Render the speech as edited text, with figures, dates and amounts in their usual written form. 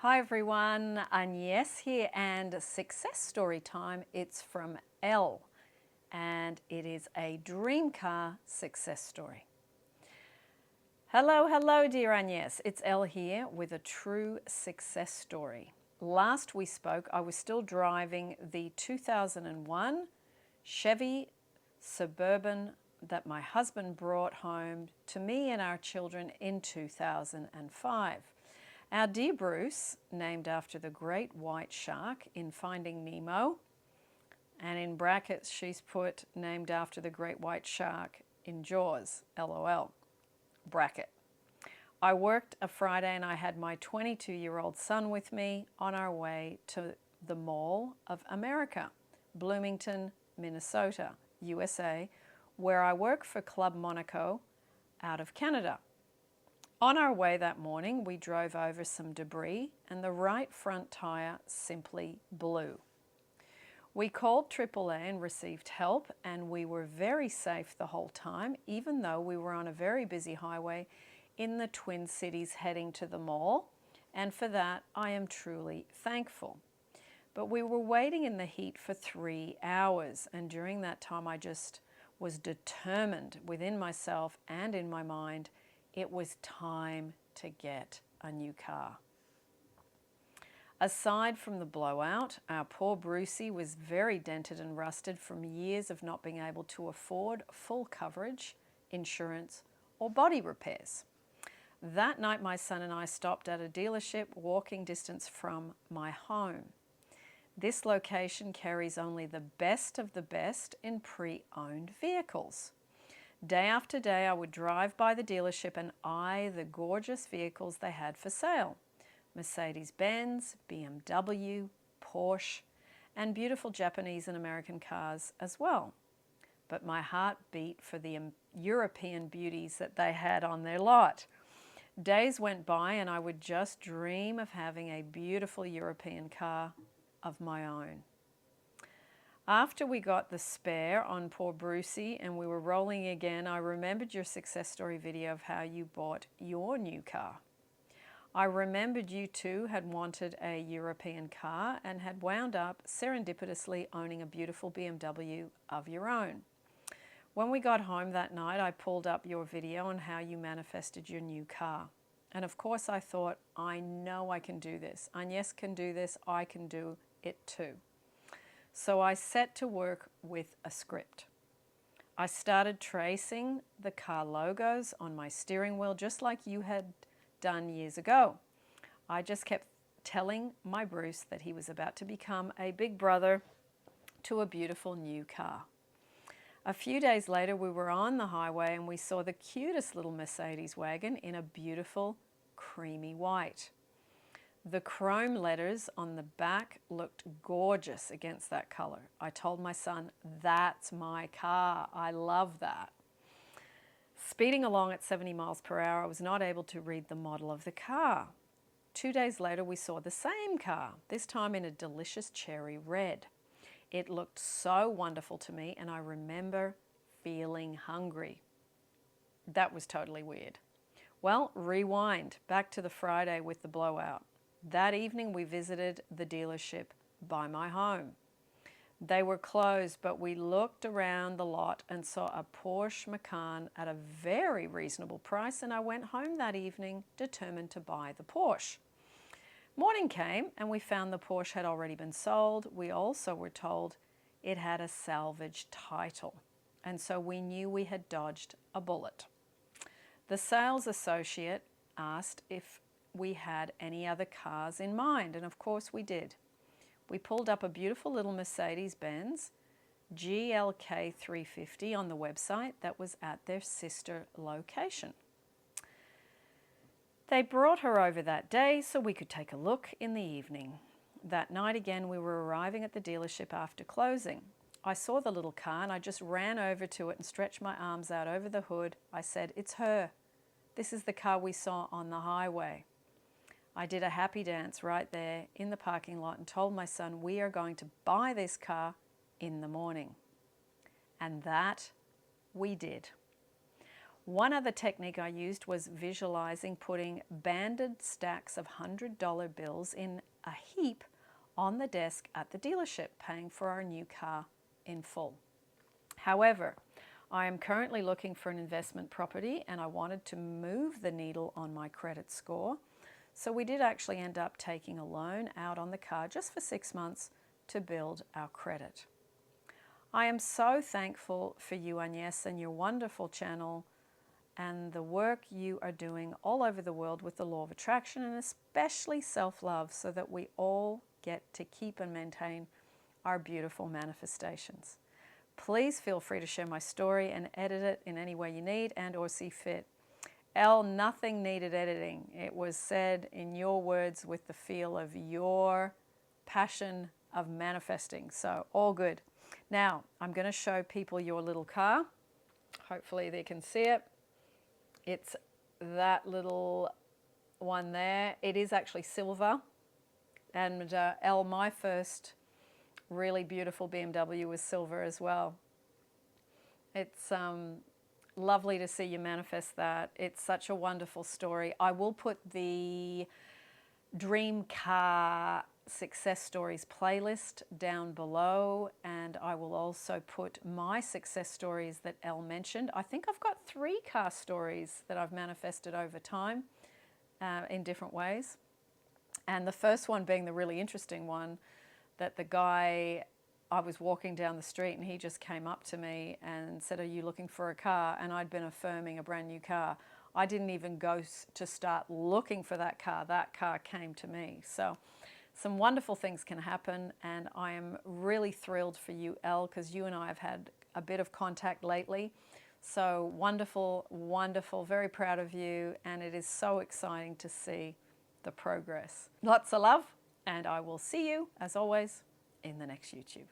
Hi everyone, Agnes here and success story time. It's from Elle and it is a dream car success story. Hello dear Agnes, it's Elle here with a true success story. Last we spoke, I was still driving the 2001 Chevy Suburban that my husband brought home to me and our children in 2005. Our dear Bruce, named after the great white shark in Finding Nemo, and in brackets she's put named after the great white shark in Jaws, LOL, bracket. I worked a Friday and I had my 22-year-old son with me on our way to the Mall of America, Bloomington, Minnesota, USA, where I work for Club Monaco out of Canada. On our way that morning, we drove over some debris and the right front tire simply blew. We called AAA and received help, and we were very safe the whole time, even though we were on a very busy highway in the Twin Cities heading to the mall, and for that I am truly thankful. But we were waiting in the heat for 3 hours, and during that time I just was determined within myself and in my mind it was time to get a new car. Aside from the blowout, our poor Brucey was very dented and rusted from years of not being able to afford full coverage, insurance, or body repairs. That night my son and I stopped at a dealership walking distance from my home. This location carries only the best of the best in pre-owned vehicles. Day after day, I would drive by the dealership and eye the gorgeous vehicles they had for sale. Mercedes-Benz, BMW, Porsche, and beautiful Japanese and American cars as well. But my heart beat for the European beauties that they had on their lot. Days went by and I would just dream of having a beautiful European car of my own. After we got the spare on poor Brucey and we were rolling again, I remembered your success story video of how you bought your new car. I remembered you too had wanted a European car and had wound up serendipitously owning a beautiful BMW of your own. When we got home that night, I pulled up your video on how you manifested your new car. And of course I thought, I know I can do this. Agnes can do this, I can do it too. So I set to work with a script. I started tracing the car logos on my steering wheel just like you had done years ago. I just kept telling my Bruce that he was about to become a big brother to a beautiful new car. A few days later, we were on the highway and we saw the cutest little Mercedes wagon in a beautiful creamy white. The chrome letters on the back looked gorgeous against that color. I told my son, that's my car. I love that. Speeding along at 70 miles per hour, I was not able to read the model of the car. 2 days later, we saw the same car, this time in a delicious cherry red. It looked so wonderful to me, and I remember feeling hungry. That was totally weird. Well, rewind back to the Friday with the blowout. That evening, we visited the dealership by my home. They were closed, but we looked around the lot and saw a Porsche Macan at a very reasonable price, and I went home that evening determined to buy the Porsche. Morning came and we found the Porsche had already been sold. We also were told it had a salvage title, and so we knew we had dodged a bullet. The sales associate asked if we had any other cars in mind, and of course we did. We pulled up a beautiful little Mercedes-Benz GLK 350 on the website that was at their sister location. They brought her over that day so we could take a look in the evening. That night again, we were arriving at the dealership after closing. I saw the little car and I just ran over to it and stretched my arms out over the hood. I said, it's her. This is the car we saw on the highway. I did a happy dance right there in the parking lot and told my son we are going to buy this car in the morning. And that we did. One other technique I used was visualizing putting banded stacks of $100 bills in a heap on the desk at the dealership, paying for our new car in full. However, I am currently looking for an investment property and I wanted to move the needle on my credit score. So we did actually end up taking a loan out on the car just for 6 months to build our credit. I am so thankful for you, Agnes, and your wonderful channel and the work you are doing all over the world with the law of attraction, and especially self-love, so that we all get to keep and maintain our beautiful manifestations. Please feel free to share my story and edit it in any way you need and or see fit. Elle, nothing needed editing. It was said in your words with the feel of your passion of manifesting. So all good. Now, I'm going to show people your little car. Hopefully they can see it. It's that little one there. It is actually silver. And Elle, my first really beautiful BMW was silver as well. It's lovely to see you manifest that. It's such a wonderful story. I will put the Dream Car Success Stories playlist down below, and I will also put my success stories that Elle mentioned. I think I've got 3 car stories that I've manifested over time in different ways. And the first one being the really interesting one, that the guy, I was walking down the street and he just came up to me and said, "Are you looking for a car?" And I'd been affirming a brand new car. I didn't even go to start looking for that car. That car came to me. So some wonderful things can happen, and I am really thrilled for you, Elle, because you and I have had a bit of contact lately. So wonderful, wonderful, very proud of you, and it is so exciting to see the progress. Lots of love, and I will see you, as always, in the next YouTube.